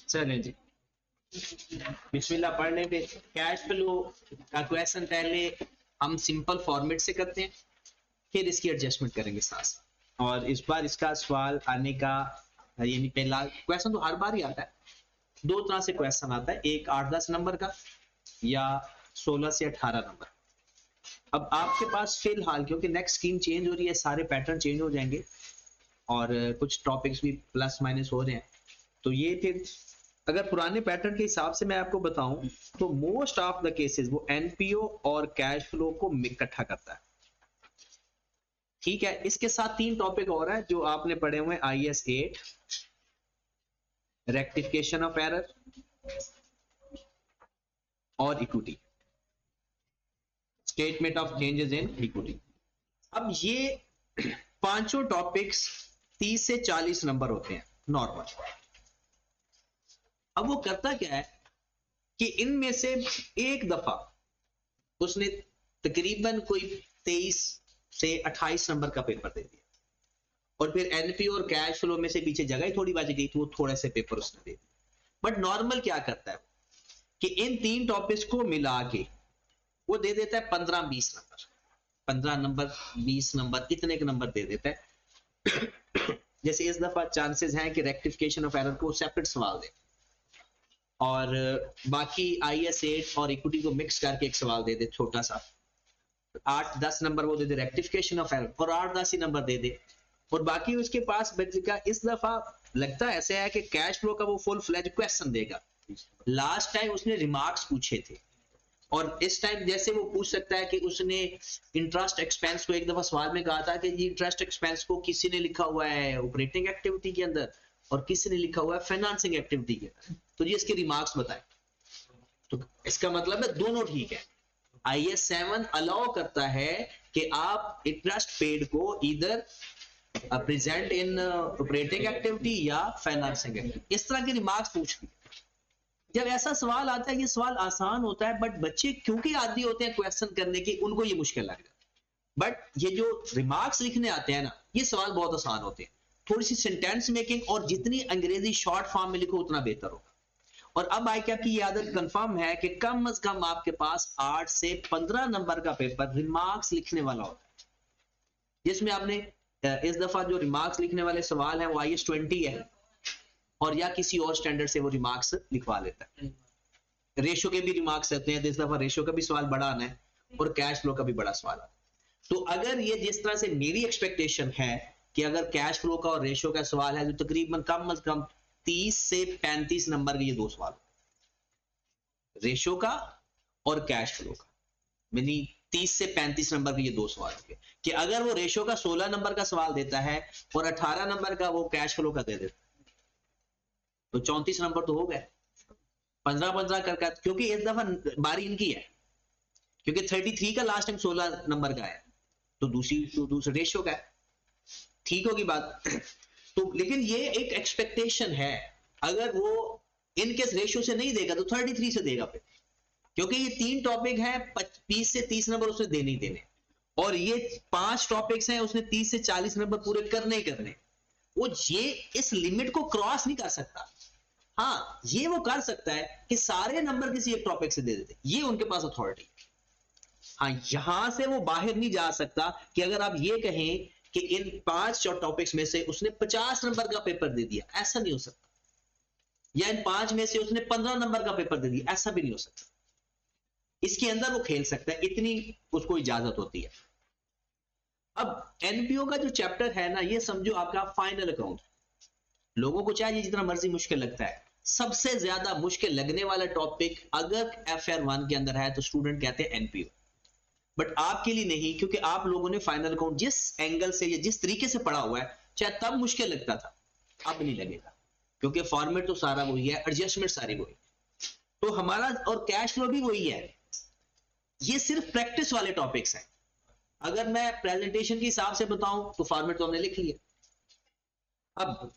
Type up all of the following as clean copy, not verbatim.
चलें जी, बिस्मिल्लाह पढ़ने पे। कैश फ्लो का क्वेश्चन पहले हम सिंपल फॉर्मेट से करते हैं, फिर इसकी एडजस्टमेंट करेंगे साथ। और इस बार इसका सवाल आने का यानी पहला क्वेश्चन तो हर बार ही आता है, दो तरह से क्वेश्चन आता है, एक 8-10 नंबर का या 16 से 18 नंबर। अब आपके पास फिलहाल क्योंकि नेक्स्ट स्कीम चेंज हो रही है, सारे पैटर्न चेंज हो जाएंगे और कुछ टॉपिक्स भी प्लस माइनस हो रहे हैं, तो ये फिर अगर पुराने पैटर्न के हिसाब से मैं आपको बताऊं तो मोस्ट ऑफ द केसेस वो एनपीओ और कैश फ्लो को इकट्ठा करता है। ठीक है, इसके साथ 3 टॉपिक और है जो आपने पढ़े हुए हैं, IS 8, रेक्टिफिकेशन ऑफ एरर और equity, statement of changes in equity. अब ये पांचों टॉपिक्स 30 से 40 नंबर होते हैं नॉर्मल। अब वो करता क्या है कि इनमें से एक दफा उसने तकरीबन कोई 23 से 28 नंबर का पेपर दे दिया और फिर एनपीओ और कैश फ्लो में से पीछे जगह ही थोड़ी बच गई तो वो थोड़े से पेपर उसने दे दिए। बट नॉर्मल क्या करता है कि इन 3 टॉपिक्स को मिला के वो दे देता है 15-20 नंबर, 15 नंबर 20 नंबर, इतने के नंबर दे देता है। जैसे इस दफा चांसेस हैं कि रेक्टिफिकेशन ऑफ एरर को सेपरेट सवाल दे और बाकी IS 8 और इक्विटी को मिक्स करके एक सवाल दे दे छोटा सा, 8-10 नंबर वो दे दे रेक्टिफिकेशन ऑफ एरर और 8-10 ही नंबर दे दे, और बाकी उसके पास बचेगा। इस दफा लगता ऐसे है कि कैश फ्लो का वो फुल फ्लेज क्वेश्चन देगा। लास्ट टाइम उसने रिमार्क्स पूछे थे और इस टाइम जैसे वो पूछ सकता है कि उसने इंटरेस्ट एक्सपेंस को एक दफा सवाल में कहा था कि ये इंटरेस्ट एक्सपेंस को किसी ने लिखा हुआ है ऑपरेटिंग एक्टिविटी के अंदर और किसी ने लिखा हुआ है फाइनेंसिंग एक्टिविटी के अंदर, तो ये इसके रिमार्क्स बताए। तो इसका मतलब है दोनों ठीक है। IS 7 अलाउ करता है कि आप इंटरेस्ट पेड को इधर प्रेजेंट इन ऑपरेटिंग एक्टिविटी या फाइनेंसिंग एक्टिविटी, इस तरह के रिमार्क्स पूछ ली। जब ऐसा सवाल आता है, ये सवाल आसान होता है बट बच्चे क्योंकि आदी होते हैं क्वेश्चन करने की, उनको ये मुश्किल लगता है। बट ये जो रिमार्क्स लिखने आते हैं ना, ये सवाल बहुत आसान होते हैं। थोड़ी सी सेंटेंस मेकिंग और जितनी अंग्रेजी शॉर्ट फॉर्म में लिखो उतना बेहतर होगा। और अब ICAP की ये आदत कंफर्म है कि कम से कम आपके पास 8 से 15 नंबर का पेपर रिमार्क्स लिखने वाला होता है, जिसमें आपने इस दफा जो रिमार्क्स लिखने वाले सवाल हैं वो IS 20 है और या किसी और स्टैंडर्ड से वो रिमार्क्स लिखवा लेता है। रेशो के भी रिमार्क्स रहते हैं, इस दफा रेशो का भी सवाल बड़ा आना है और कैश फ्लो का भी बड़ा सवाल आना है। तो अगर ये जिस तरह से मेरी एक्सपेक्टेशन है कि अगर कैश फ्लो का और रेशो का सवाल है तो तकरीबन कम से कम 30 से 35 नंबर के ये दो सवाल, रेशो का और कैश फ्लो का, यानी 30 से 35 नंबर के ये दो सवाल होंगे। कि अगर वो रेशो का 16 नंबर का सवाल देता है और 18 नंबर का वो कैश फ्लो का दे देता है तो 34 नंबर तो हो गए, 15-15 करके, क्योंकि इस दफा बारी इनकी है, क्योंकि 33 का लास्ट टाइम 16 नंबर का है तो दूसरे रेशो का है। ठीक होगी बात। तो लेकिन ये एक एक्सपेक्टेशन है, अगर वो इनकेस रेशियो से नहीं देगा तो 33 से देगा फिर, क्योंकि ये 3 टॉपिक है, 20 से 30 नंबर उसने देने ही देने, और ये 5 टॉपिक्स हैं उसने 30 से 40 नंबर पूरे करने ही करने। वो ये इस लिमिट को क्रॉस नहीं कर सकता। हाँ, ये वो कर सकता है कि सारे नंबर किसी एक टॉपिक से दे देते, ये उनके पास अथॉरिटी। हाँ, यहां से वो बाहर नहीं जा सकता कि अगर आप ये कहें कि इन 5 टॉपिक्स में से उसने 50 नंबर का पेपर दे दिया, ऐसा नहीं हो सकता, या इन 5 में से उसने 15 नंबर का पेपर दे दिया, ऐसा भी नहीं हो सकता। इसके अंदर वो खेल सकता है, इतनी उसको इजाजत होती है। अब एनपीओ का जो चैप्टर है ना, ये समझो आपका फाइनल अकाउंट। लोगों को चाहे जितना मर्जी मुश्किल लगता है, सबसे ज्यादा मुश्किल लगने वाला टॉपिक अगर FR1 के अंदर है तो स्टूडेंट कहते हैं एनपीओ, बट आपके लिए नहीं, क्योंकि आप लोगों ने फाइनल अकाउंट जिस एंगल से या जिस तरीके से पढ़ा हुआ है, चाहे तब मुश्किल लगता था, अब नहीं लगेगा, क्योंकि फॉर्मेट तो सारा वही है, एडजस्टमेंट सारी वही, तो हमारा और कैश फ्लो भी वही है। ये सिर्फ प्रैक्टिस वाले टॉपिक्स हैं। अगर मैं प्रेजेंटेशन के हिसाब से बताऊं तो फॉर्मेट तो हमने लिख लिया। अब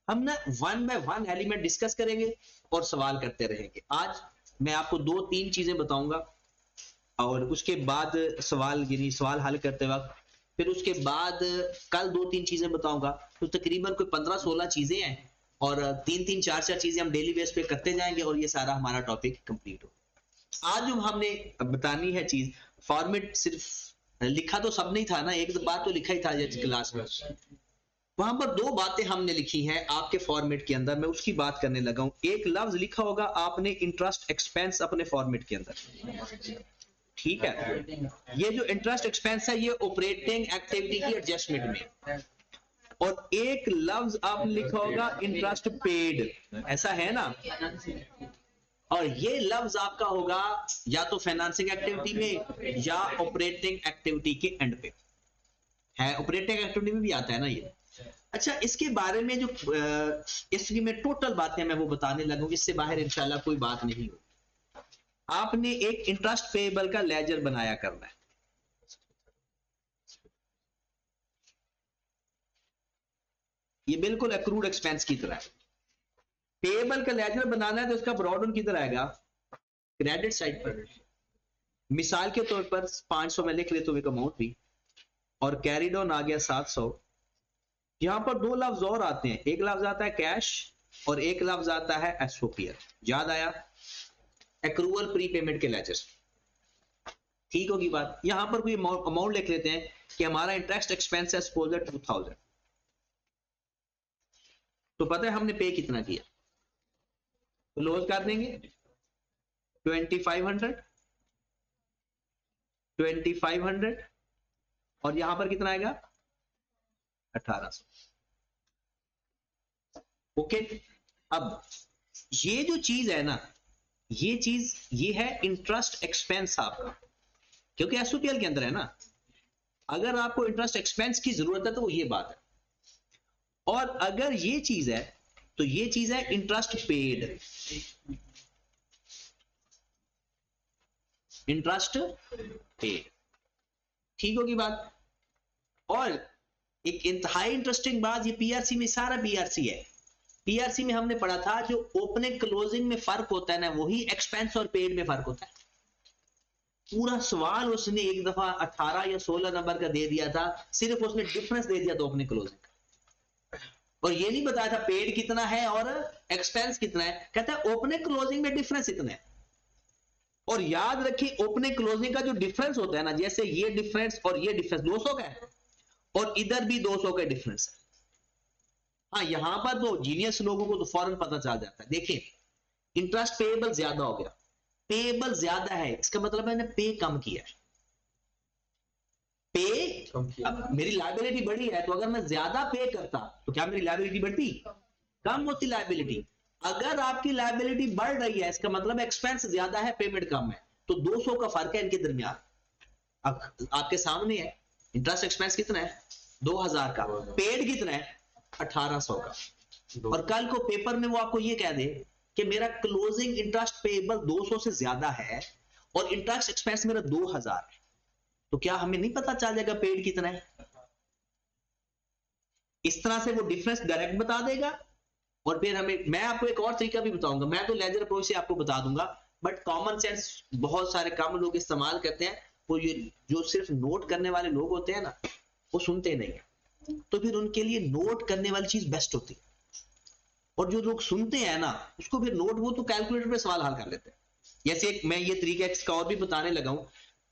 हम ना 1 बाय 1 एलिमेंट डिस्कस करेंगे और सवाल करते रहेंगे। आज मैं आपको 2-3 चीजें बताऊंगा और उसके बाद सवाल हल करते वक्त फिर उसके बाद कल 2-3 चीजें बताऊंगा, तो तकरीबन कोई 15-16 चीजें हैं और 3-3 4-4 चीजें हम डेली बेस पे करते जाएंगे और ये सारा हमारा टॉपिक कंप्लीट हो। आज जो हमने बतानी है चीज, फॉर्मेट सिर्फ लिखा तो सब नहीं था ना, एक बात तो लिखा ही था क्लास में, वहां पर 2 बातें हमने लिखी हैं आपके फॉर्मेट के अंदर, मैं उसकी बात करने लगा हूं। एक लफ्ज लिखा होगा आपने इंटरेस्ट एक्सपेंस अपने फॉर्मेट के अंदर, ठीक है। ये जो इंटरेस्ट एक्सपेंस है ये ऑपरेटिंग एक्टिविटी की एडजस्टमेंट में, और एक लफ्ज आपने लिखा होगा इंटरेस्ट पेड, ऐसा है ना, और ये लफ्ज आपका होगा या तो फाइनेंसिंग एक्टिविटी में या ऑपरेटिंग एक्टिविटी के एंड पे है, ऑपरेटिंग एक्टिविटी में भी आता है ना ये। अच्छा, इसके बारे में जो इसकी मैं टोटल बातें मैं वो बताने लगूं, इससे बाहर इंशाल्लाह कोई बात नहीं होगी। आपने एक इंटरेस्ट पेएबल का लेजर बनाया करना है, ये बिल्कुल एक्रूड एक्सपेंस की तरह है। पेएबल का लेजर बनाना है तो इसका ब्रॉड किधर आएगा, क्रेडिट साइड पर। मिसाल के तौर पर 500 में लिख लेते हो एक अमाउंट भी, और कैरिड ऑन आ गया 700। यहां पर 2 लफ्ज और आते हैं, एक लफ्ज आता है कैश और एक लफ्ज आता है एसओपीएल, याद आया, एक्रूअल प्री पेमेंट के लेजर, ठीक होगी बात। यहां पर कोई अमाउंट लिख लेते हैं कि हमारा इंटरेस्ट एक्सपेंस है सपोज 2000, तो पता है हमने पे कितना किया, तो क्लोज कर देंगे 2500 और यहां पर कितना आएगा 1800। ओके, अब ये जो चीज है ना, ये चीज ये है इंटरेस्ट एक्सपेंस आपका, क्योंकि एसओपीएल के अंदर है ना। अगर आपको इंटरेस्ट एक्सपेंस की जरूरत है तो वो ये बात है, और अगर ये चीज है तो ये चीज है इंटरेस्ट पेड, इंटरेस्ट पेड, ठीक होगी बात। और एक इंतहाई इंटरेस्टिंग बात, ये पीआरसी में सारा पीआरसी है, पीआरसी में हमने पढ़ा था जो ओपनिंग क्लोजिंग में फर्क होता है ना, वही एक्सपेंस और पेड में फर्क होता है। पूरा सवाल उसने एक दफा 18 या 16 नंबर का दे दिया था, सिर्फ उसने डिफरेंस दे दिया था ओपनिंग क्लोजिंग, और ये नहीं बताया था पेड कितना है और एक्सपेंस कितना है। कहता है ओपनिंग क्लोजिंग में डिफरेंस इतना है, और याद रखिए ओपनिंग क्लोजिंग का जो डिफरेंस होता है ना, जैसे ये डिफरेंस और ये डिफरेंस 200 का है और इधर भी 200 का डिफरेंस है। हाँ, यहां पर तो जीनियस लोगों को तो फौरन पता चल जाता है। देखिए, इंटरेस्ट पेएबल ज्यादा हो गया, पेएबल ज्यादा है, इसका मतलब मैंने पे कम किया है, पे अब मेरी लायबिलिटी बढ़ी है, तो अगर मैं ज्यादा पे करता तो क्या मेरी लायबिलिटी बढ़ती, कम होती लायबिलिटी। अगर आपकी लायबिलिटी बढ़ रही है, इसका मतलब एक्सपेंस ज्यादा है पेमेंट कम है, तो 200 का फर्क है इनके दरमियान। अब आपके सामने है इंटरेस्ट एक्सपेंस कितना है 2000 का, पेड कितना है 1800 का, और कल को पेपर में वो आपको ये कह दे कि मेरा क्लोजिंग इंटरेस्ट पेएबल 200 से ज्यादा है और इंटरेस्ट एक्सपेंस मेरा 2000 है, तो क्या हमें नहीं पता चल जाएगा पेड कितना है। इस तरह से वो डिफरेंस डायरेक्ट बता देगा, और फिर हमें, मैं आपको एक और तरीका भी बताऊंगा, मैं तो लेजर अप्रोच से आपको बता दूंगा, बट कॉमन सेंस बहुत सारे कम लोग इस्तेमाल करते हैं, वो ये जो सिर्फ नोट करने वाले लोग होते हैं ना, वो सुनते नहीं है, तो फिर उनके लिए नोट करने वाली चीज बेस्ट होती है, और जो लोग सुनते हैं ना उसको फिर नोट, वो तो कैलकुलेटर पे सवाल हल कर लेते हैं। जैसे एक मैं ये तरीका इसका और भी बताने लगा हूं,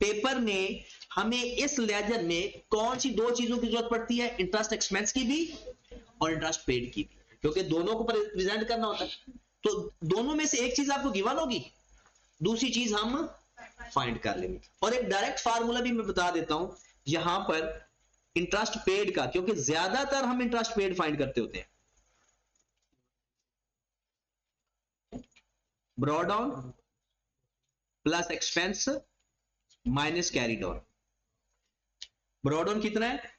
पेपर में हमें इस लेजर में कौन सी 2 चीजों की जरूरत पड़ती है, इंटरेस्ट एक्सपेंस की भी और इंटरेस्ट पेड की भी, क्योंकि दोनों को प्रेजेंट करना होता है। तो दोनों में से एक चीज आपको गिवन होगी, दूसरी चीज हम फाइंड कर लेंगे। और एक डायरेक्ट फार्मूला भी मैं बता देता हूं यहां पर इंटरेस्ट पेड का, क्योंकि ज्यादातर हम इंटरेस्ट पेड फाइंड करते होते हैं। Brought down plus expense minus carried on, brought down कितना है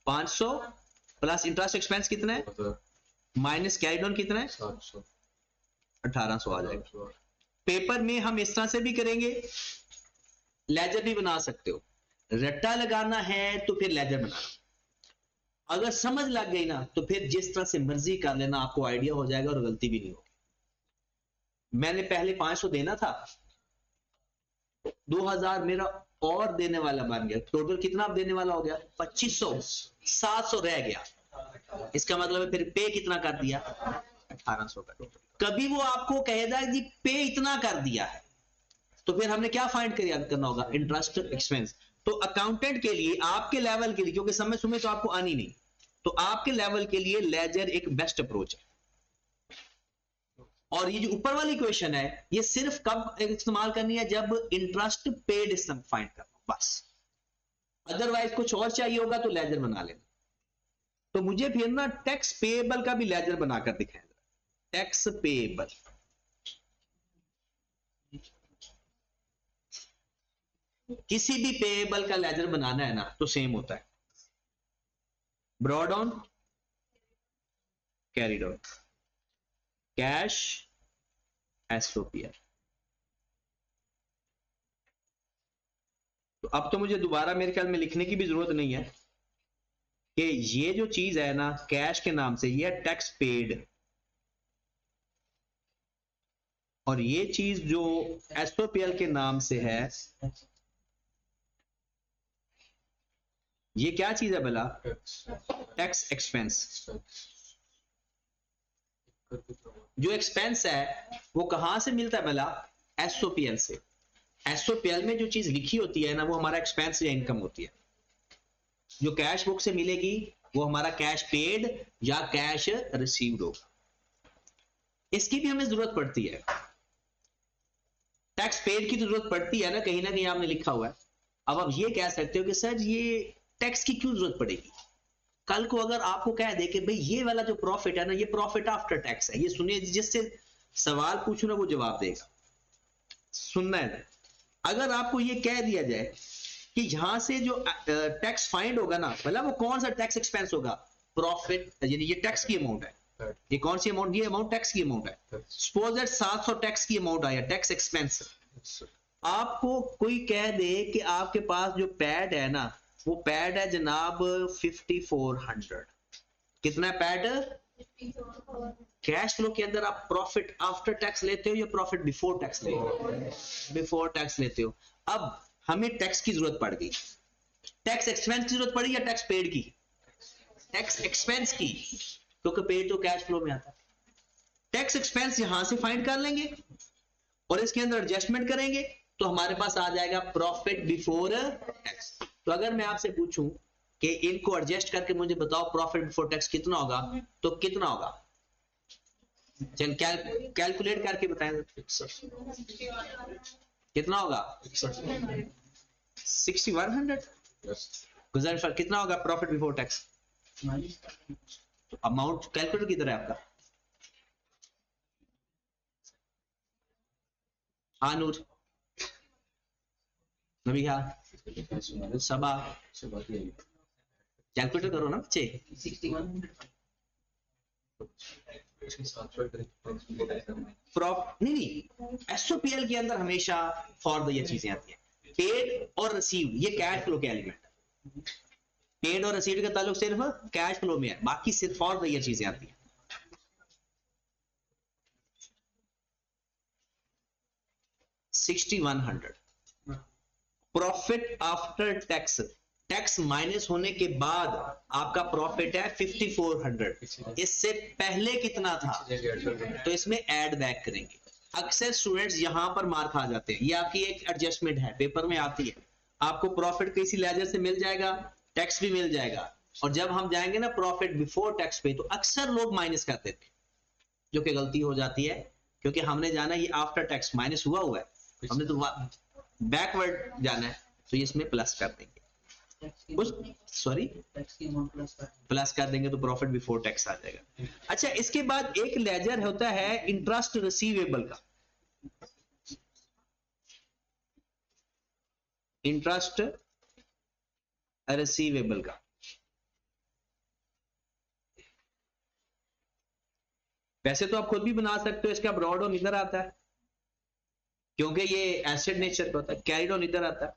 500 प्लस इंटरेस्ट एक्सपेंस कितना है माइनस कैरीड ऑन कितना है 1800 आ जाएगा। पेपर में हम इस तरह से भी करेंगे, लेजर भी बना सकते हो, रट्टा लगाना है तो फिर लेजर बनाना, अगर समझ लग गई ना तो फिर जिस तरह से मर्जी कर लेना, आपको आइडिया हो जाएगा और गलती भी नहीं होगी। मैंने पहले 500 देना था, 2000 मेरा और देने वाला बन गया। टोटल कितना अब देने वाला हो गया? 2500, 700 रह गया। इसका मतलब है फिर पे कितना कर दिया? 1800 का। कभी वो आपको कहेगा कि पे इतना कर दिया है, तो फिर हमने क्या फाइंड करना होगा? Interest expense. तो अकाउंटेंट के लिए, आपके लेवल के लिए, क्योंकि समय समय तो आपको आनी नहीं, तो आपके लेवल के लिए लेजर एक बेस्ट अप्रोच है। और ये जो ऊपर वाली क्वेश्चन है, ये सिर्फ कब इस्तेमाल करनी है? जब इंटरेस्ट पेड फाइंड करना, बस। अदरवाइज कुछ और चाहिए होगा तो लेजर बना लेना। तो मुझे फिर ना टैक्स पेएबल का भी लेजर बनाकर दिखाएं। टैक्स पेएबल, किसी भी पेएबल का लेजर बनाना है ना, तो सेम होता है, brought on, carried on, cash, SOPL. तो अब तो मुझे दोबारा मेरे ख्याल में लिखने की भी जरूरत नहीं है कि ये जो चीज है ना कैश के नाम से, ये टैक्स पेड, और ये चीज जो एसओपीएल के नाम से है, ये क्या चीज है भला? Tax expense. जो एक्सपेंस है वो कहां से मिलता है भला? एसओपीएल से। एसओपीएल में जो चीज लिखी होती है ना, वो हमारा एक्सपेंस या इनकम होती है। जो कैश बुक से मिलेगी वो हमारा कैश पेड या कैश रिसीव्ड होगा। इसकी भी हमें जरूरत पड़ती है, टैक्स पेड की जरूरत पड़ती है ना कहीं आपने लिखा हुआ है। अब आप ये कह सकते हो कि सर ये टैक्स की क्यों जरूरत पड़ेगी? कल को अगर आपको कह दे कि भाई ये वाला जो प्रॉफिट है ना, ये प्रॉफिट आफ्टर टैक्स है, ये सुनिए, जिससे सवाल पूछो ना वो जवाब देगा, सुनना है। अगर आपको ये कह दिया जाए कि यहां से जो टैक्स फाइंड होगा ना, मतलब वो कौन सा टैक्स एक्सपेंस होगा? प्रॉफिट, यानी ये टैक्स की अमाउंट है। ये कौन सी अमाउंट? ये अमाउंट टैक्स की अमाउंट है। सपोज दैट 700 टैक्स की अमाउंट आया, टैक्स एक्सपेंस। आपको कोई कह दे कि आपके पास जो पैड है ना, वो पैड है जनाब 5400। कितना है पैड? कैश फ्लो के अंदर आप प्रॉफिट आफ्टर टैक्स लेते हो या प्रॉफिट बिफोर टैक्स लेते हो? बिफोर टैक्स लेते हो। अब हमें टैक्स की जरूरत पड़ गई, टैक्स एक्सपेंस की जरूरत पड़ी या टैक्स पेड की? टैक्स एक्सपेंस की, क्योंकि पेड तो कैश फ्लो में आता है। टैक्स एक्सपेंस यहां से फाइंड कर लेंगे और इसके अंदर एडजस्टमेंट करेंगे, तो हमारे पास आ जाएगा प्रॉफिट बिफोर टैक्स। तो अगर मैं आपसे पूछूं कि इनको एडजस्ट करके मुझे बताओ प्रॉफिट बिफोर टैक्स कितना होगा, तो कितना होगा? चल कैलकुलेट करके बताएं, कितना होगा? 6100। गुजर सर कितना होगा प्रॉफिट बिफोर टैक्स? तो अमाउंट कैलकुलेट किधर है आपका? हाँ नूर, नबीहा, सबा, कैलकुलेटर करो ना बच्चे। 61 नहीं, एसओपीएल के अंदर हमेशा फॉर द ये चीजें आती है, पेड और रिसीव्ड, ये कैश फ्लो के एलिमेंट। पेड और रिसीव्ड का ताल्लुक सिर्फ कैश फ्लो में है, बाकी सिर्फ फॉर द ये चीजें आती है। $6100 profit after tax, tax minus होने के बाद आपका प्रॉफिट है 5400। इससे पहले कितना था? तो इसमें ऐड बैक करेंगे। अक्सर स्टूडेंट्स यहां पर मार खा जाते हैं, ये आपकी एक एडजस्टमेंट है, पेपर में आती है। आपको प्रॉफिट किसी लेजर से मिल जाएगा, टैक्स भी मिल जाएगा, और जब हम जाएंगे ना प्रॉफिट बिफोर टैक्स पे, तो अक्सर लोग माइनस कर देते हैं, जो कि गलती हो जाती है, क्योंकि हमने जाना ये आफ्टर टैक्स माइनस हुआ है, हमने तो बैकवर्ड जाना है, तो ये इसमें प्लस कर देंगे। सॉरी प्लस कर देंगे तो प्रॉफिट बिफोर टैक्स आ जाएगा। अच्छा, इसके बाद एक लेजर होता है इंटरेस्ट रिसीवेबल का। इंटरेस्ट रिसीवेबल का वैसे तो आप खुद भी बना सकते हो, इसका ब्रॉड ऑन इधर आता है क्योंकि ये एसेट नेचर का होता है, कैरिड ऑन इधर आता है।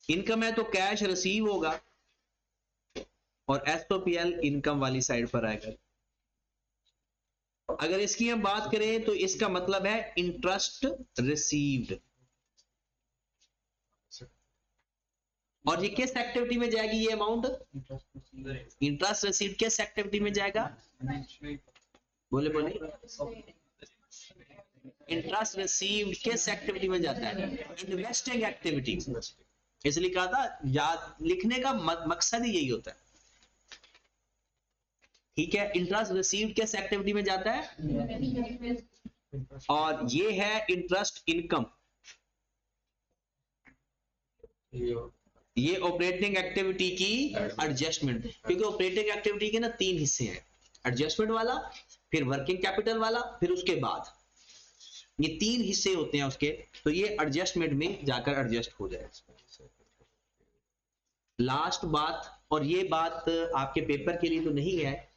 इनकम है तो कैश रिसीव होगा और एसओपीएल इनकम वाली साइड पर आएगा। अगर इसकी हम बात करें तो इसका मतलब है इंटरेस्ट रिसीव्ड। और ये किस एक्टिविटी में जाएगी ये अमाउंट? इंटरेस्ट रिसीव किस एक्टिविटी में जाएगा? बोले बोले, इंटरेस्ट रिसीव किस एक्टिविटी में जाता है? Investing activity. इसलिए कहा था याद लिखने का मकसद ही यही होता है, ठीक है। इंटरेस्ट रिसीव किस एक्टिविटी में जाता है? और ये है इंटरेस्ट इनकम, ये ऑपरेटिंग एक्टिविटी की एडजस्टमेंट, क्योंकि ऑपरेटिंग एक्टिविटी के ना 3 हिस्से हैं, एडजस्टमेंट वाला, फिर वर्किंग कैपिटल वाला, फिर उसके बाद, ये 3 हिस्से होते हैं उसके। तो ये एडजस्टमेंट में जाकर एडजस्ट हो जाएगा। लास्ट बात, और ये बात आपके पेपर के लिए तो नहीं है,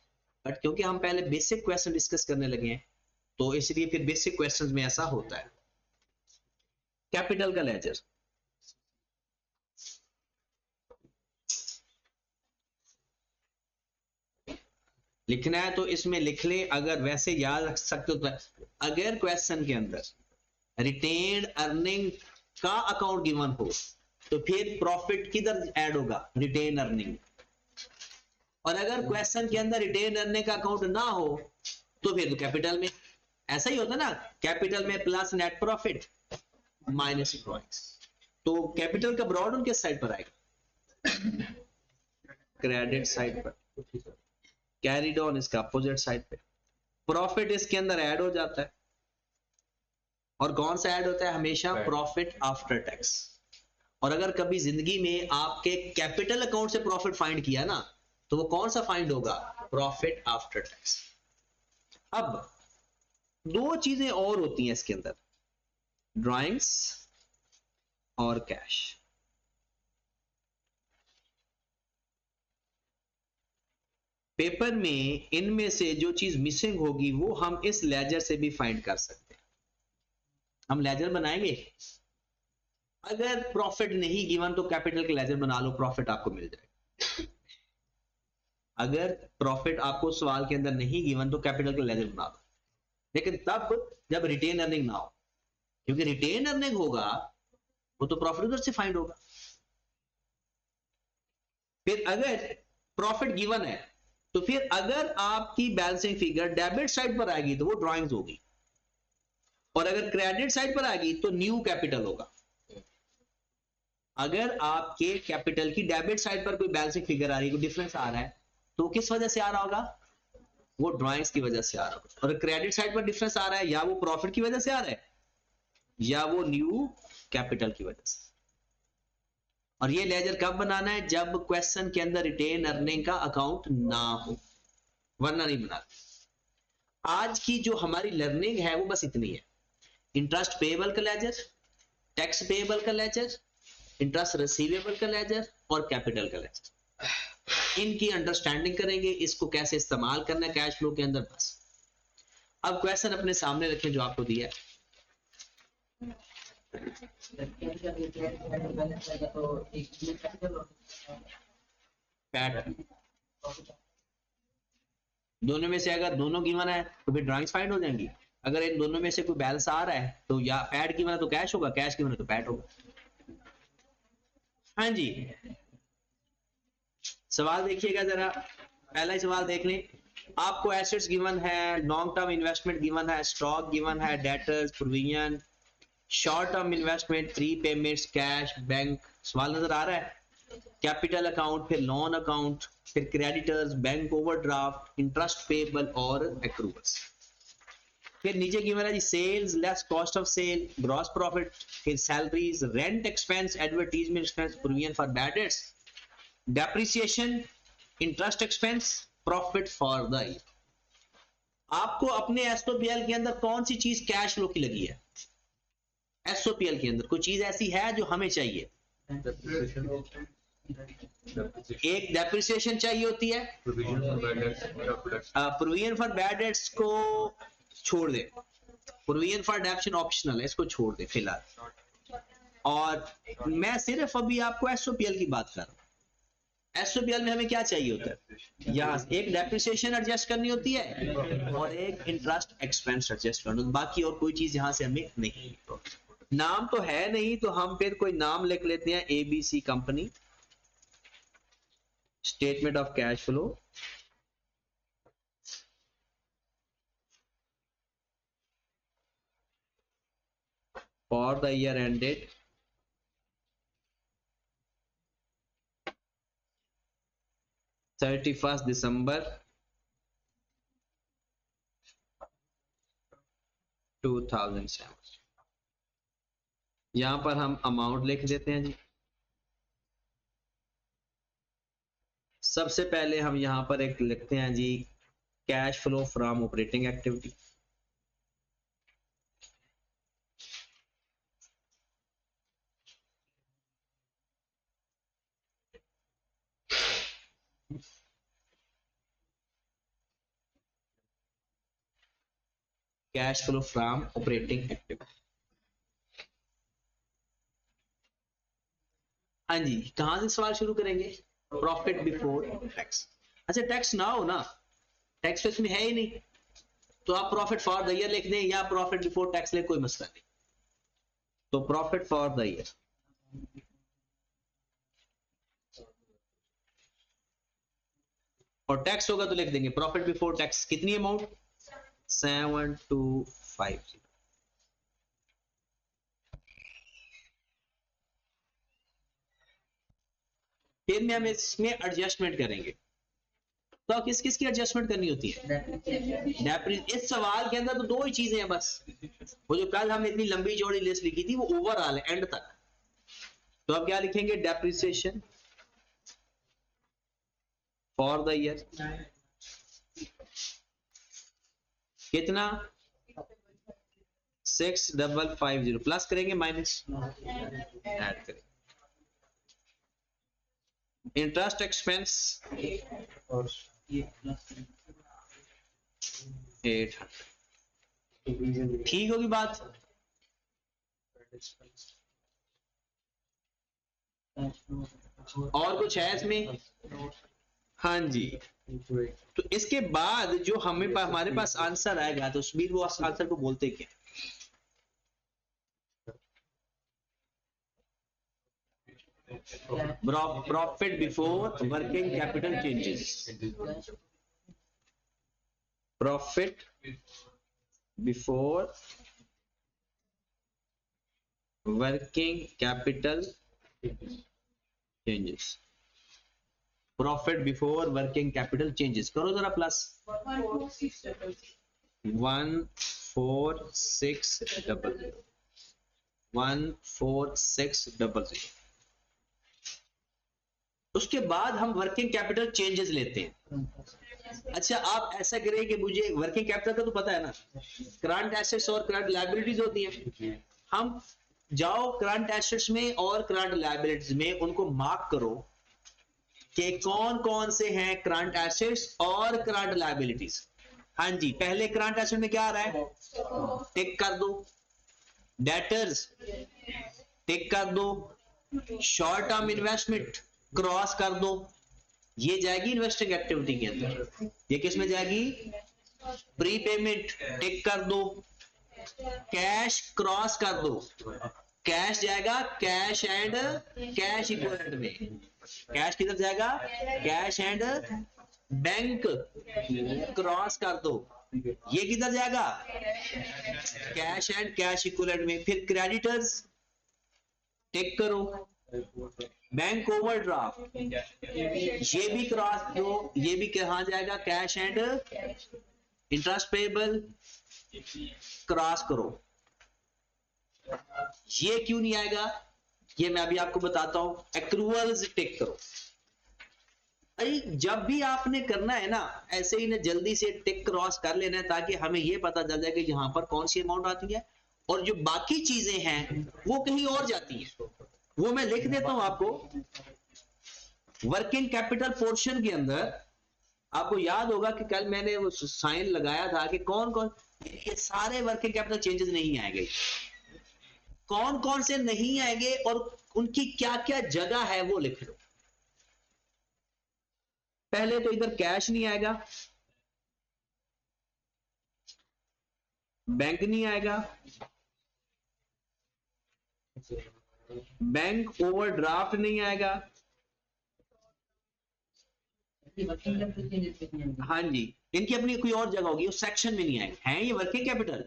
बट क्योंकि हम पहले बेसिक क्वेश्चन डिस्कस करने लगे हैं तो इसलिए फिर बेसिक क्वेश्चंस में ऐसा होता है। कैपिटल का लेजर, लिखना है तो इसमें लिख ले, अगर वैसे याद रख सकते हो तो। अगर क्वेश्चन के अंदर रिटेन्ड अर्निंग का अकाउंट गिवन हो तो फिर प्रॉफिट किधर ऐड होगा? Retain earning. और अगर क्वेश्चन के अंदर रिटेन अर्निंग का अकाउंट ना हो तो फिर तो कैपिटल में। ऐसा ही होता ना, कैपिटल में plus net profit minus drawings. तो कैपिटल का ब्रॉड उनके साइड पर आएगा, क्रेडिट साइड पर, कैरीड ऑन इसका अपोजिट साइड पे। प्रॉफिट इसके अंदर ऐड हो जाता है, और कौन सा ऐड होता है? हमेशा प्रॉफिट आफ्टर टैक्स। और अगर कभी जिंदगी में आपके कैपिटल अकाउंट से प्रॉफिट फाइंड किया ना तो वो कौन सा फाइंड होगा? Profit after tax. अब 2 चीजें और होती हैं इसके अंदर, ड्राइंग्स और कैश। पेपर में इनमें से जो चीज मिसिंग होगी वो हम इस लेजर से भी फाइंड कर सकते हैं। हम लेजर बनाएंगे, अगर प्रॉफिट नहीं गिवन तो कैपिटल का लेजर बना लो, प्रॉफिट आपको मिल जाएगा। अगर प्रॉफिट आपको सवाल के अंदर नहीं गिवन तो कैपिटल का लेजर बना लो, लेकिन तब जब रिटेन अर्निंग ना हो, क्योंकि रिटेन अर्निंग होगा वो तो प्रॉफिट उधर से फाइंड होगा। फिर अगर प्रॉफिट गिवन है तो फिर अगर आपकी बैलेंसिंग फिगर डेबिट साइड पर आएगी तो वो ड्राइंग्स होगी, और अगर क्रेडिट साइड पर आएगी तो न्यू कैपिटल होगा। अगर आपके कैपिटल की डेबिट साइड पर कोई बैलेंसिंग फिगर आ रही है, कोई डिफरेंस आ रहा है, तो किस वजह से आ रहा होगा? वो ड्राइंग्स की वजह से आ रहा होगा। और क्रेडिट साइड पर डिफरेंस आ रहा है, या वो प्रॉफिट की वजह से आ रहा है या वो न्यू कैपिटल की वजह से। और ये लेजर कब बनाना है? जब क्वेश्चन के अंदर रिटेन अर्निंग का अकाउंट ना हो, वरना नहीं बनाते। आज की जो हमारी लर्निंग है वो बस इतनी है, इंटरेस्ट पेएबल का लेजर, टैक्स पेएबल का लेजर, इंटरेस्ट रिसीवेबल का लेजर और कैपिटल का लेजर। इनकी अंडरस्टैंडिंग करेंगे, इसको कैसे इस्तेमाल करना है कैश फ्लो के अंदर, बस। अब क्वेश्चन अपने सामने रखें जो आपको दिया है। दोनों में से अगर दोनों गिवन है तो फिर ड्राइंग्स फाइंड हो जाएंगी। अगर इन दोनों में से कोई बैलेंस आ रहा है तो या पैड गिवन है तो कैश होगा, कैश गिवन है तो पैड होगा। हाँ जी, सवाल देखिएगा जरा, पहला ही सवाल देख लें। आपको एसेट्स गिवन है, लॉन्ग टर्म इन्वेस्टमेंट गिवन है, स्टॉक गिवन है, debtors, provision, short term investment, prepayments, cash, bank. सवाल नजर आ रहा है? कैपिटल अकाउंट, फिर लोन अकाउंट, फिर creditors, bank overdraft, interest payable और एक्रूअल्स। फिर नीचे गिवन है जी sales less cost of sale, gross profit, फिर salaries, rent expense, advertisement expense, provision for bad debts, depreciation, interest expense, profit for the year. आपको अपने एसओपीएल के अंदर कौन सी चीज कैश फ्लो की लगी है? एसओपीएल के अंदर कोई चीज ऐसी है जो हमें चाहिए? एक डेप्रिसिएशन चाहिए होती है, प्रोविजन फॉर बैड डेट्स को छोड़ दे, प्रोविजन फॉर डेप्शन ऑप्शनल है, इसको छोड़ दे फिलहाल। और मैं सिर्फ अभी आपको एसओपीएल की बात कर रहा हूं। एसओपीएल में हमें क्या चाहिए होता है? यहाँ एक डेप्रिसिएशन एडजस्ट करनी होती है और एक इंटरेस्ट एक्सपेंस एडजस्ट करना, बाकी और कोई चीज यहां से हमें नहीं। नाम तो है नहीं तो हम फिर कोई नाम लिख लेते हैं, ABC company, statement of cash flow for the year ended 31 दिसंबर 2007। यहां पर हम अमाउंट लिख देते हैं जी। सबसे पहले हम यहां पर एक लिखते हैं जी cash flow from operating activity. Cash flow from operating activity. हाँ जी, कहां से सवाल शुरू करेंगे? Profit before tax. अच्छा, टैक्स ना हो ना, टैक्स तो इसमें है ही नहीं, तो आप प्रॉफिट फॉर द ईयर लिख दें या प्रॉफिट बिफोर टैक्स ले, कोई मसला नहीं। तो प्रॉफिट फॉर द ईयर, और टैक्स होगा तो लिख देंगे प्रॉफिट बिफोर टैक्स। कितनी अमाउंट? 7250। फिर में हम इसमें एडजस्टमेंट करेंगे। तो किस किस की एडजस्टमेंट करनी होती है? इस सवाल के अंदर तो दो ही चीजें हैं बस। वो जो कल हमने इतनी लंबी चौड़ी लिस्ट लिखी थी वो ओवरऑल है, एंड तक। तो अब क्या लिखेंगे? डेप्रिसिएशन फॉर द ईयर कितना? 6550 प्लस करेंगे माइनस ऐड करेंगे। Interest expense 800। ठीक होगी बात? और कुछ है इसमें? हाँ जी। तो इसके बाद जो हमारे पास आंसर आएगा तो सुबीर वो आंसर को बोलते क्या? Profit before working capital changes. Profit before working capital changes. Profit before working capital changes करो जरा प्लस। 14600 14600। उसके बाद हम वर्किंग कैपिटल चेंजेस लेते हैं। अच्छा, आप ऐसा करें कि मुझे वर्किंग कैपिटल का तो पता है ना, करंट एसेट्स और करंट लायबिलिटीज होती हैं। हम जाओ करंट एसेट्स में और करंट लायबिलिटीज में, उनको मार्क करो कि कौन कौन से हैं करंट एसेट्स और करंट लायबिलिटीज। हाँ जी, पहले करंट एसेट में क्या आ रहा है? टिक कर दो। डेटर्स टिक कर दो। शॉर्ट टर्म इन्वेस्टमेंट क्रॉस कर दो। ये जाएगी इन्वेस्टिंग एक्टिविटी के अंदर। ये किस में जाएगी? प्री पेमेंट टिक कर दो। कैश क्रॉस कर दो। कैश जाएगा कैश एंड कैश इक्विवेलेंट में। कैश किधर जाएगा? कैश एंड बैंक क्रॉस कर दो। ये किधर जाएगा? कैश एंड कैश इक्विवेलेंट में। फिर क्रेडिटर्स टिक करो। बैंक ओवरड्राफ्ट ये भी क्रॉस दो। ये भी कहां जाएगा? Cash and interest payable cross करो। ये क्यों नहीं आएगा? ये मैं अभी आपको बताता हूं। एक्रूअल्स टिक करो। अरे जब भी आपने करना है ना, ऐसे ही ना जल्दी से टिक क्रॉस कर लेना है, ताकि हमें ये पता चल जाए कि यहां पर कौन सी अमाउंट आती है और जो बाकी चीजें हैं वो कहीं और जाती हैं। वो मैं लिख देता हूं आपको। वर्किंग कैपिटल पोर्शन के अंदर आपको याद होगा कि कल मैंने वो साइन लगाया था कि कौन कौन, ये सारे वर्किंग कैपिटल चेंजेस नहीं आएंगे। कौन कौन से नहीं आएंगे और उनकी क्या क्या जगह है वो लिख लो। पहले तो इधर कैश नहीं आएगा, बैंक नहीं आएगा, बैंक ओवरड्राफ्ट नहीं आएगा, हाँ जी, इनकी अपनी कोई और जगह होगी, उस सेक्शन में नहीं आएंगे, हैं ये वर्किंग कैपिटल।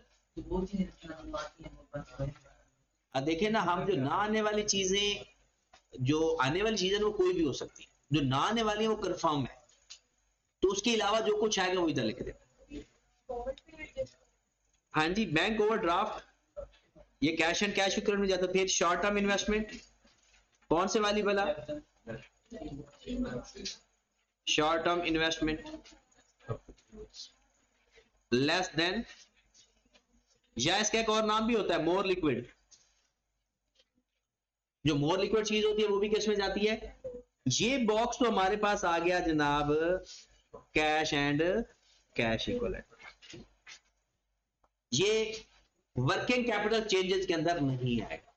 अब देखें ना, हम जो ना आने वाली चीजें, जो आने वाली चीजें वो कोई भी हो सकती है, जो ना आने वाली है वो कंफर्म है, तो उसके अलावा जो कुछ आएगा वो इधर लिख दे। हाँ जी, बैंक ओवरड्राफ्ट, ये कैश एंड कैश इक्विवेलेंट में जाता है। फिर शॉर्ट टर्म इन्वेस्टमेंट, कौन से वाली वाला, short term investment less than, या इसका एक और नाम भी होता है मोर लिक्विड। जो मोर लिक्विड चीज होती है वो भी किस में जाती है, ये बॉक्स तो हमारे पास आ गया जनाब कैश एंड कैश इक्विवेलेंट, ये वर्किंग कैपिटल चेंजेस के अंदर नहीं आएगा,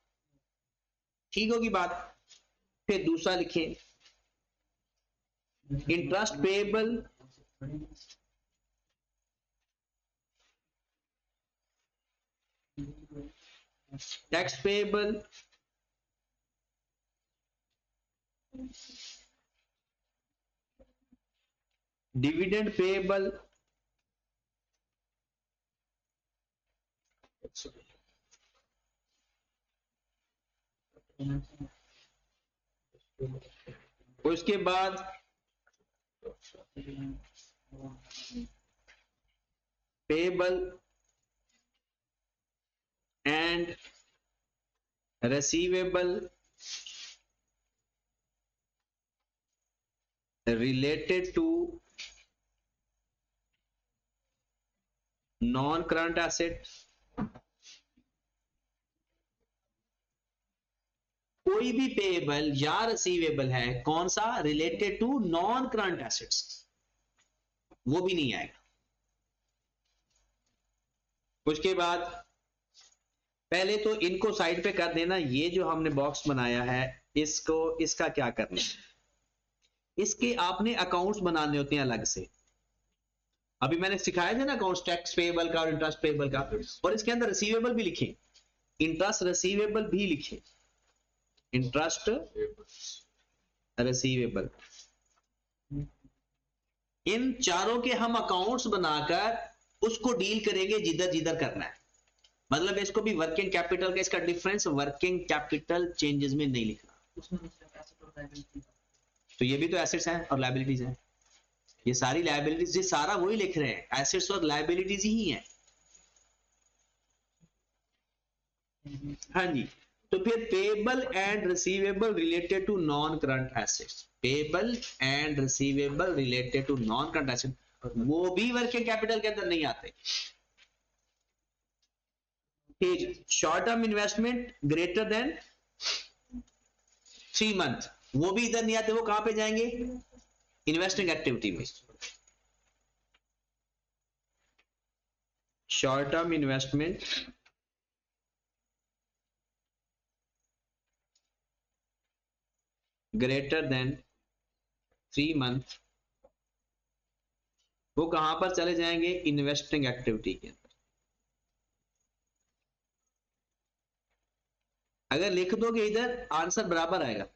ठीक होगी बात। फिर दूसरा लिखें, interest payable, tax payable, dividend payable, उसके बाद payable and receivable related to non-current asset, कोई भी पेएबल या रिसीवेबल है कौन सा, related to non current assets, वो भी नहीं आएगा। उसके बाद पहले तो इनको साइड पे कर देना, ये जो हमने बॉक्स बनाया है इसको, इसका क्या करना है, इसके आपने अकाउंट्स बनाने होते हैं अलग से। अभी मैंने सिखाया था ना अकाउंट्स, टैक्स पेएबल का और इंटरेस्ट पेएबल का, और इसके अंदर रिसीवेबल भी लिखे, इंटरेस्ट रिसीवेबल भी लिखे, इंटरेस्ट रिसीवेबल, इन चारों के हम अकाउंट्स बनाकर उसको डील करेंगे जिधर जिधर करना है। मतलब इसको भी वर्किंग कैपिटल का इसका डिफरेंस वर्किंग कैपिटल चेंजेस में नहीं लिखना। तो ये भी तो एसेट्स हैं और लायबिलिटीज हैं, ये सारी लायबिलिटीज, ये सारा वही लिख रहे हैं, एसेट्स और लायबिलिटीज ही हैं। हाँ जी, तो फिर payable and receivable related to non current assets, payable and receivable related to non current asset, वो भी वर्किंग कैपिटल के अंदर नहीं आते। फिर short term investment greater than 3 month, वो भी इधर नहीं आते, वो कहां पे जाएंगे, इन्वेस्टिंग एक्टिविटी में। Short term investment greater than 3 month, वो कहां पर चले जाएंगे, इन्वेस्टिंग एक्टिविटी के अंदर। अगर लिख दोगे इधर आंसर बराबर आएगा,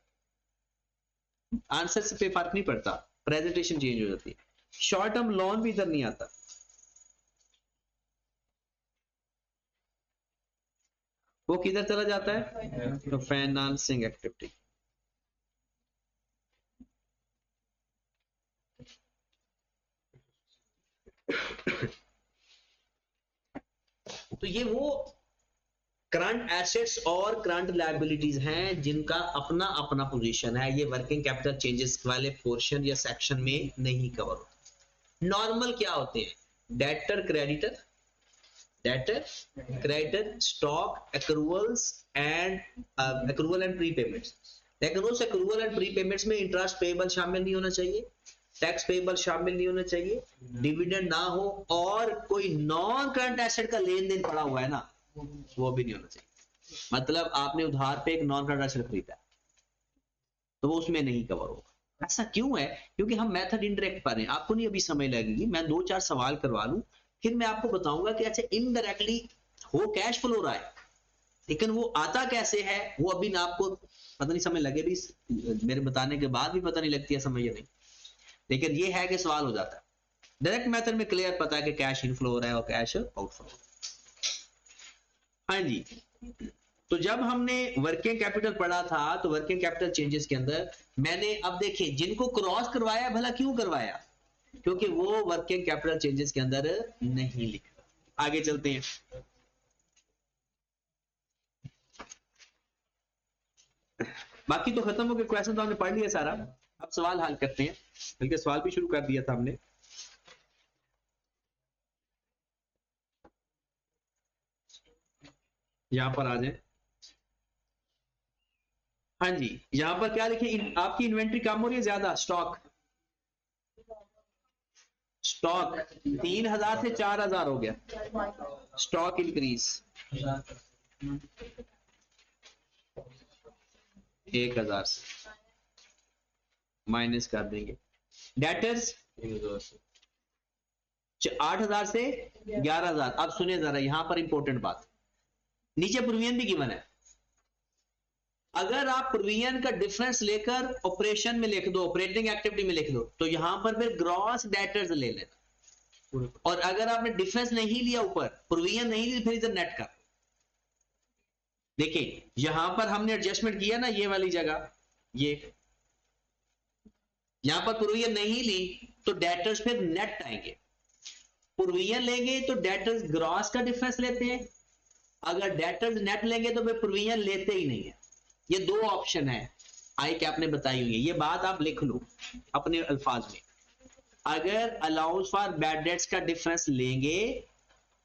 आंसर से पे फर्क नहीं पड़ता, प्रेजेंटेशन चेंज हो जाती है। शॉर्ट टर्म लोन भी इधर नहीं आता, वो किधर चला जाता है, तो फाइनेंसिंग एक्टिविटी। तो ये वो करंट एसेट्स और करंट लायबिलिटीज हैं जिनका अपना अपना पोजीशन है, ये वर्किंग कैपिटल चेंजेस वाले पोर्शन या सेक्शन में नहीं कवर होता। नॉर्मल क्या होते हैं, debtor creditor, debtor creditor, stock accruals and accrual and prepayments. लेकिन उस एक्रूवल एंड प्रीपेमेंट्स में इंटरेस्ट पेएबल शामिल नहीं होना चाहिए, टैक्स पेएबल शामिल नहीं होना चाहिए, डिविडेंड ना हो, और कोई नॉन करंट एसेट का लेन देन पड़ा हुआ है ना, वो भी नहीं होना चाहिए। मतलब आपने उधार पे एक नॉन करंट एसेट खरीदा तो वो उसमें नहीं कवर होगा। ऐसा क्यों है, क्योंकि हम मेथड इनडायरेक्ट पढ़ रहे हैं, आपको नहीं अभी समय लगेगी, मैं 2-4 सवाल करवा लूं, फिर मैं आपको बताऊंगा कि अच्छा इनडायरेक्टली हो कैश फ्लो रहा है, लेकिन वो आता कैसे है, वो अभी ना आपको पता नहीं, समय लगे भी, मेरे बताने के बाद भी पता नहीं लगती है समय या नहीं। लेकिन ये है कि सवाल हो जाता है। डायरेक्ट मेथड में क्लियर पता है कि कैश इनफ्लो हो रहा है और कैश आउटफ्लो। हाँ जी, तो जब हमने वर्किंग कैपिटल पढ़ा था तो वर्किंग कैपिटल चेंजेस के अंदर मैंने, अब देखिए जिनको क्रॉस करवाया भला क्यों करवाया, क्योंकि वो वर्किंग कैपिटल चेंजेस के अंदर नहीं लिखा। आगे चलते हैं। बाकी तो खत्म हो गए, क्वेश्चन तो हमने पढ़ लिया सारा। अब सवाल हल करते हैं, बल्कि सवाल भी शुरू कर दिया था हमने। यहां पर आ जाए। हाँ जी, यहां पर क्या लिखे, आपकी इन्वेंट्री कम हो रही है ज्यादा, स्टॉक स्टॉक 3000 से 4000 हो गया, स्टॉक इंक्रीज 1000 से माइनस कर देंगे। डेटर्स 8000 से 11000। अब सुनिए जरा, यहां पर इंपॉर्टेंट बात, नीचे प्रोविजन भी गिवन है। अगर आप प्रोविजन का डिफरेंस लेकर ऑपरेशन में लिख दो, ऑपरेटिंग एक्टिविटी में लिख दो, तो यहां पर फिर ग्रॉस डेटर्स ले लेना। और अगर आपने डिफरेंस नहीं लिया, ऊपर प्रोविजन नहीं ली, फिर इधर नेट कर। देखिए यहां पर हमने एडजस्टमेंट किया ना, ये वाली जगह, ये यहां पर प्रोविजन नहीं ली तो डेटर्स फिर नेट आएंगे। प्रोविजन लेंगे तो डेटर्स ग्रॉस का डिफरेंस लेते हैं, अगर डेटर्स नेट लेंगे तो फिर प्रोविजन लेते ही नहीं है। ये दो ऑप्शन है, आई कैप ने बताई हुई है, ये बात आप लिख लो अपने अल्फाज में। अगर अलाउंस फॉर बैड डेट्स का डिफरेंस लेंगे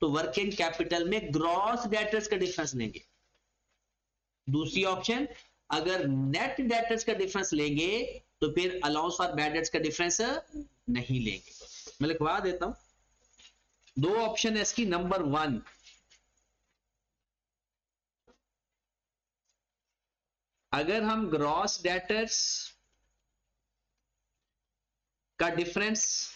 तो वर्किंग कैपिटल में ग्रॉस डेटर्स का डिफरेंस लेंगे। दूसरी ऑप्शन, अगर नेट डेटर्स का डिफरेंस लेंगे तो फिर अलाउंस फॉर बैड डेट्स का डिफरेंस नहीं लेंगे। मैं लिखवा देता हूं, दो ऑप्शन है इसकी। नंबर 1, अगर हम ग्रॉस डेटर्स का डिफरेंस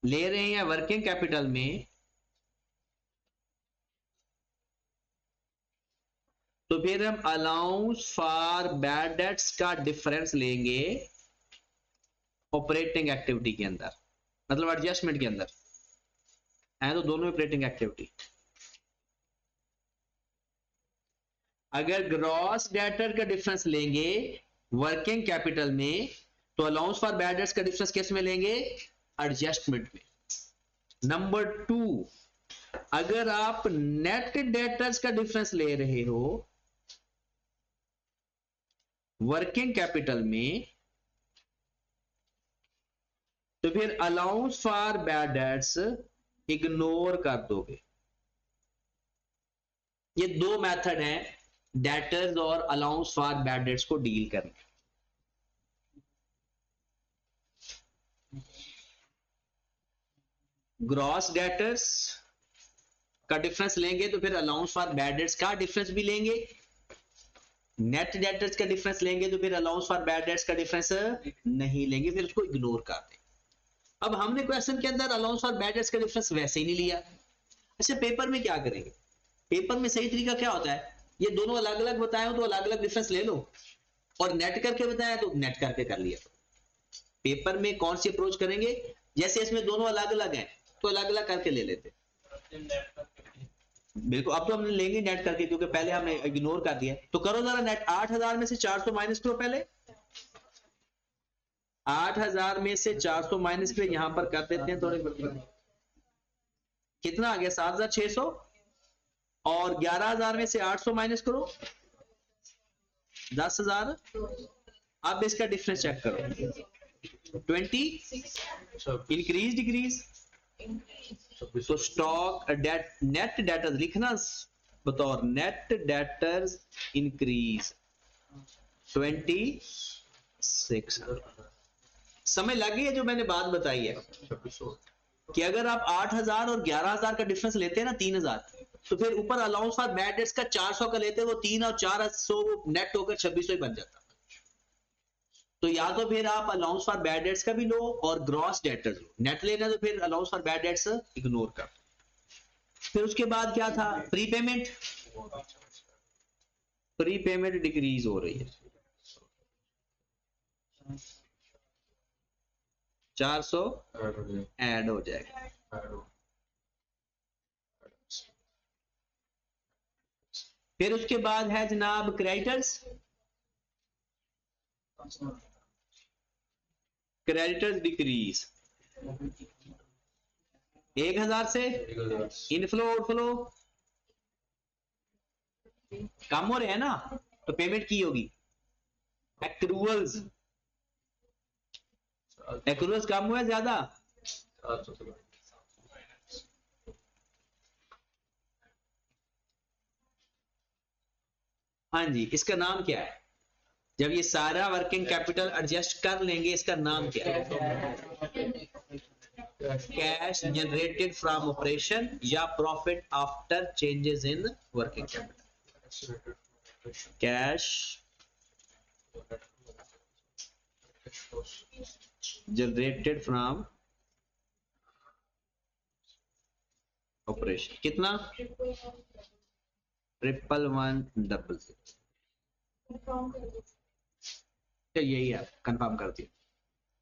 ले रहे हैं वर्किंग कैपिटल में, तो फिर हम अलाउंस फॉर बैड डेट्स का डिफरेंस लेंगे ऑपरेटिंग एक्टिविटी के अंदर, मतलब एडजस्टमेंट के अंदर है तो दोनों ऑपरेटिंग एक्टिविटी। अगर ग्रॉस डेटर का डिफरेंस लेंगे वर्किंग कैपिटल में, तो अलाउंस फॉर बैड डेट्स का डिफरेंस किस में लेंगे, एडजस्टमेंट में। नंबर 2, अगर आप नेट डेटर्स का डिफरेंस ले रहे हो वर्किंग कैपिटल में, तो फिर allowance for bad dates ignore कर दोगे। ये दो मेथड हैं डेटर्स और अलाउंस फॉर बैड डेट्स को डील करने। ग्रॉस डेटर्स का डिफरेंस लेंगे तो फिर अलाउंस फॉर बैड डेट्स का डिफरेंस भी लेंगे, नेट डेटर्स का डिफरेंस लेंगे तो फिर अलाउंस फॉर बैड डेट्स का डिफरेंस नहीं लेंगे, फिर उसको इग्नोर कर दें। अब हमने क्वेश्चन के अंदर अलाउंस फॉर बैड डेट्स का डिफरेंस वैसे ही नहीं लिया। अच्छा पेपर में क्या करेंगे, पेपर में सही तरीका क्या होता है, ये दोनों अलग अलग बताए हो तो अलग अलग डिफरेंस ले लो, और नेट करके बताया तो नेट करके कर लिया। पेपर में कौन सी अप्रोच करेंगे, जैसे इसमें दोनों अलग अलग हैं तो अलग अलग करके ले लेते। बिल्कुल, अब तो हमने लेंगे नेट करके, क्योंकि पहले हमने इग्नोर कर दिया। तो करो जरा नेट, 8000 में से 400 माइनस करो। पहले 8000 में से 400 माइनस करें, यहां पर कर देते हैं थोड़े, कितना आ गया 7600, और 11000 में से 800 माइनस करो 10000। अब इसका डिफरेंस चेक करो, 20 इंक्रीज डिक्रीज, तो स्टॉक नेट डेटर्स लिखना बतौर नेट डेटर्स इंक्रीज 26। समझ लगी है जो मैंने बात बताई है कि अगर आप 8000 और 11000 का डिफरेंस लेते हैं ना 3000, तो फिर ऊपर अलाउंस फॉर बैड डेट्स का 400 का लेते हैं, वो 3 और 400 नेट होकर 2600 ही बन जाता। तो या तो फिर आप अलाउंस फॉर बैड डेट्स का भी लो और ग्रॉस डेटर्स लो, नेट लेना तो फिर allowance for bad dates ignore कर। फिर उसके बाद क्या था, प्रीपेमेंट, प्रीपेमेंट डिक्रीज हो रही है, 400 ऐड हो जाएगा। फिर उसके बाद है जनाब क्रेडिटर्स। क्रेडिटर्स डिक्रीज 1000 से। इनफ्लो आउटफ्लो कम हो रहे हैं ना, तो पेमेंट की होगी। एक्रूअल्स, एक्रूअल्स कम हुआ ज्यादा। हाँ जी, इसका नाम क्या है? जब ये सारा वर्किंग कैपिटल एडजस्ट कर लेंगे, इसका नाम क्या है? कैश जनरेटेड फ्रॉम ऑपरेशन या profit after changes in working capital. Cash generated from operation कितना? 11100। यही है, कंफर्म कर दिया।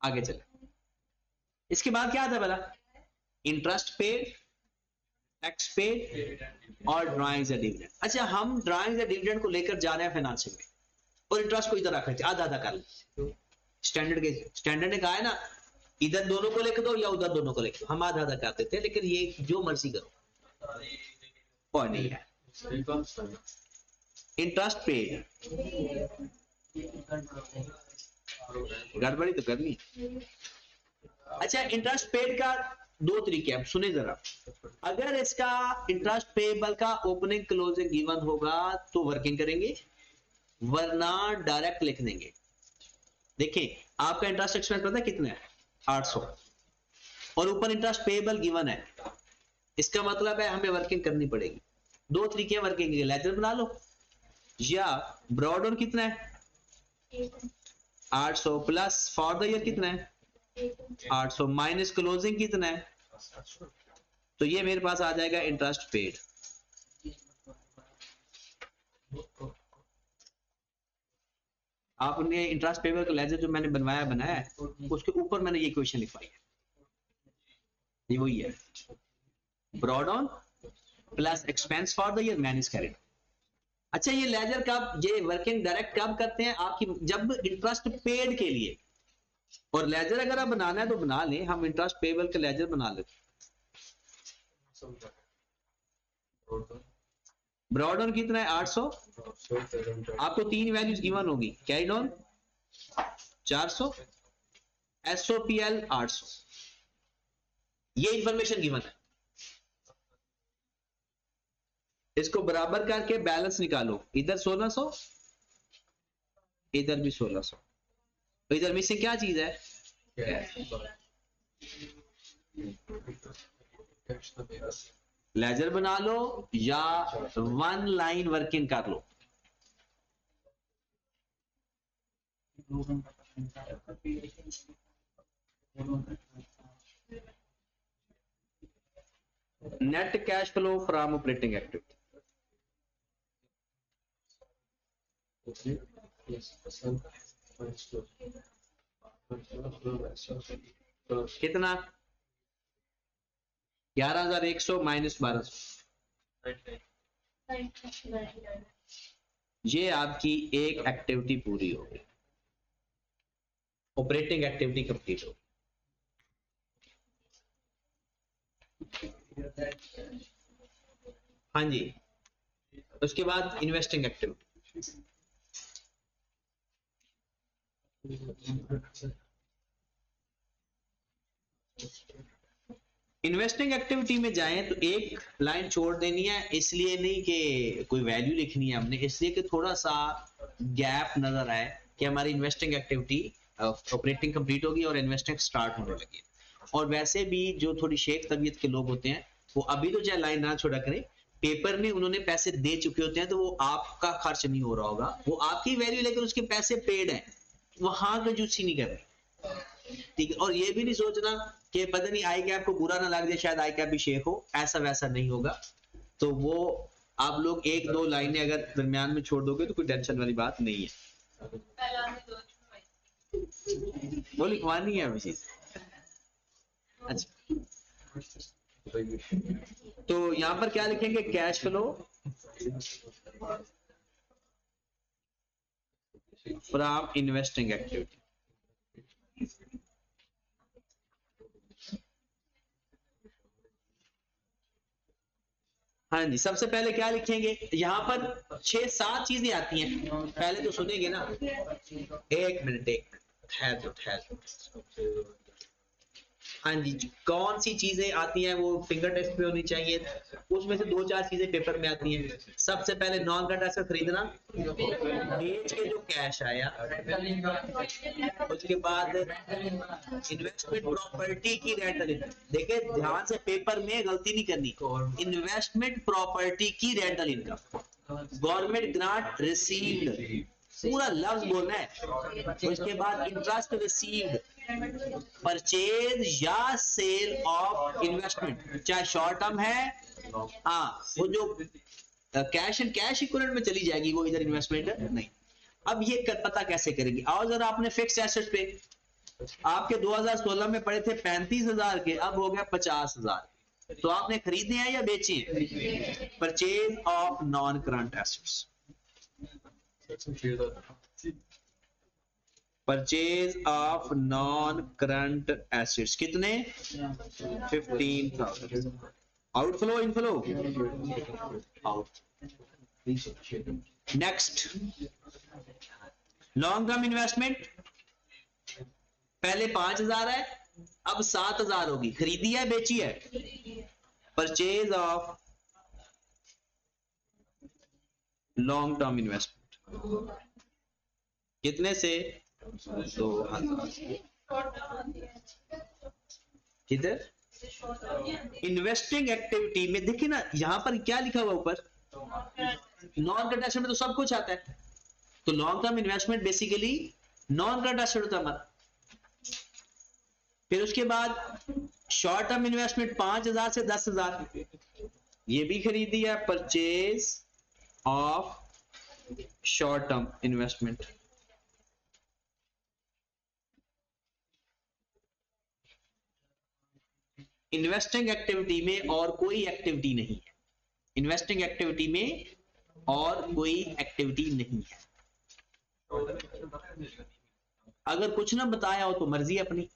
आगे चले। इसके बाद क्या आता है भला? इंटरेस्ट पेड, टैक्स पेड और ड्राइंग्स एंड डिविडेंड। अच्छा, हम ड्राइंग्स एंड डिविडेंड को लेकर जा रहे हैं फाइनेंसिंग में, और इंटरेस्ट को इधर रख लेते, आधा आधा कर लेते। स्टैंडर्ड ने कहा है ना, इधर दोनों को लिख दो या उधर दोनों को लिख दो, हम आधा आधा कर देते हैं, लेकिन ये जो मर्जी करो, और नहीं है। इंटरेस्ट पेड, गड़बड़ी तो करनी। अच्छा, इंटरेस्ट पेड का दो तरीके हैं, सुने जरा। अगर इसका इंटरेस्ट पेबल का ओपनिंग क्लोजिंग गिवन होगा तो वर्किंग करेंगे, वरना डायरेक्ट लिख देंगे। देखिए, आपका इंटरेस्ट एक्सपेंस पता है कितना है? 800, और ऊपर इंटरेस्ट पेबल गिवन है। इसका मतलब है हमें वर्किंग करनी पड़ेगी। दो तरीके हैं वर्किंग के, लेजर बना लो, या ब्रॉड ऑन कितना है? 800 प्लस फॉर द ईयर कितना है? 800 माइनस क्लोजिंग कितना है? तो ये मेरे पास आ जाएगा इंटरेस्ट पेड। आपने इंटरेस्ट पेबल का लेजर जो मैंने बनाया है, उसके ऊपर मैंने ये क्वेश्चन लिखवाई है, ये वही है, brought on plus expense for the year minus carried. अच्छा, ये लेजर कब, ये वर्किंग डायरेक्ट कब करते हैं आपकी? जब इंटरेस्ट पेड के लिए। और लेजर अगर आप बनाना है तो बना लें, हम इंटरेस्ट पेबल का लेजर बना लेते। ब्रॉड ऑन कितना है? 800। आपको तीन वैल्यूज गिवन होगी, कैरिड ऑन 400, एसओपीएल 800, ये इंफॉर्मेशन गिवन है। इसको बराबर करके बैलेंस निकालो, इधर 1600, इधर भी 1600, तो इधर मिसिंग क्या चीज है? लेजर बना लो या वन लाइन वर्किंग कर लो। Net cash flow from operating activity कितना? 11,100 माइनस 1200, ये आपकी एक एक्टिविटी पूरी हो गई, ऑपरेटिंग एक्टिविटी कंप्लीट हो। हाँ जी, उसके बाद इन्वेस्टिंग एक्टिविटी। इन्वेस्टिंग एक्टिविटी में जाएं तो एक लाइन छोड़ देनी है, इसलिए नहीं कि कोई वैल्यू लिखनी है हमने, इसलिए कि थोड़ा सा गैप नजर आए कि हमारी इन्वेस्टिंग एक्टिविटी ऑपरेटिंग कंप्लीट होगी और इन्वेस्टिंग स्टार्ट होने लगी। और वैसे भी जो थोड़ी शेख तबीयत के लोग होते हैं, वो अभी तो चाहे लाइन ना छोड़ा करें, पेपर में उन्होंने पैसे दे चुके होते हैं, तो वो आपका खर्च नहीं हो रहा होगा, वो आपकी वैल्यू लेकर उसके पैसे पेड हैं, वहां कंजूसी नहीं करनी, ठीक है। और ये भी नहीं सोचना कि पता नहीं आई कैप को बुरा ना लग जाए, शायद आई कैप भी शेख हो, ऐसा वैसा नहीं होगा। तो वो आप लोग एक दो लाइनें अगर दरमियान में छोड़ दोगे तो कोई टेंशन वाली बात नहीं है, वो लिखवानी है अभी चीज। अच्छा, तो यहां पर क्या लिखेंगे? Cash flow from investing activity. हाँ जी, सबसे पहले क्या लिखेंगे? यहां पर 6-7 चीजें आती हैं, पहले तो सुनेंगे ना। एक मिनट ठहर दो ठहर दो। हाँ जी, कौन सी चीजें आती हैं वो फिंगर टेस्ट पे होनी चाहिए। उसमें से 2-4 चीजें पेपर में आती हैं। सबसे पहले नॉन करंट एसेट खरीदना, बेच के जो कैश आया। उसके बाद इन्वेस्टमेंट प्रॉपर्टी की रेंटल इनकम। देखिए ध्यान से, पेपर में गलती नहीं करनी। इन्वेस्टमेंट प्रॉपर्टी की rental income, government grant received, पूरा लफ्ज बोलना है। उसके बाद इंटरेस्ट रिसीव्ड, परचेज या सेल ऑफ इन्वेस्टमेंट, चाहे शॉर्ट टर्म है, हाँ वो जो कैश एंड कैश इक्विवेलेंट में चली जाएगी, वो इधर इन्वेस्टमेंट नहीं। अब ये पता कैसे करेंगे? आओ जरा, आपने फिक्स्ड एसेट पे आपके 2016 में पड़े थे 35,000 के, अब हो गया 50,000, तो आपने खरीदे हैं या बेचे हैं? Purchase of non current assets, purchase of non current assets कितने? 15,000। Outflow inflow? Out. Next, long term investment, पहले 5,000 है, अब 7,000 होगी। खरीदी है बेची है? Purchase of long term investment कितने से? 2,000। किधर? इन्वेस्टिंग एक्टिविटी में देखिए ना, यहां पर क्या लिखा हुआ ऊपर? नॉन करंट एसेट में तो सब कुछ आता है। तो long term investment basically non current asset होता है हमारा। फिर उसके बाद शॉर्ट टर्म इन्वेस्टमेंट 5,000 से 10,000, ये भी खरीदी है। Purchase of short term investment, investing activity में और कोई एक्टिविटी नहीं है। इन्वेस्टिंग एक्टिविटी में और कोई एक्टिविटी नहीं है। अगर कुछ ना बताया हो तो मर्जी अपनी,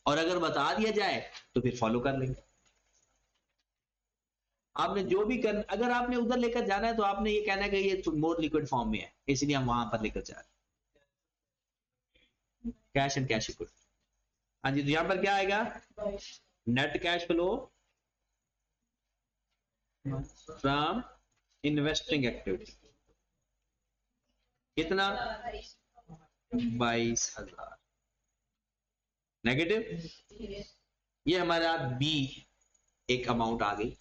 और अगर बता दिया जाए तो फिर फॉलो कर लेंगे। आपने जो भी कर, अगर आपने उधर लेकर जाना है तो आपने ये कहना है कि ये मोर लिक्विड फॉर्म में है, इसलिए हम वहां पर लेकर जा रहे हैं। Cash and cash equivalent. हाँ जी, तो यहां पर क्या आएगा? Net cash flow from investing activity कितना? 22,000। नेगेटिव, ये हमारा बी एक अमाउंट आ गई।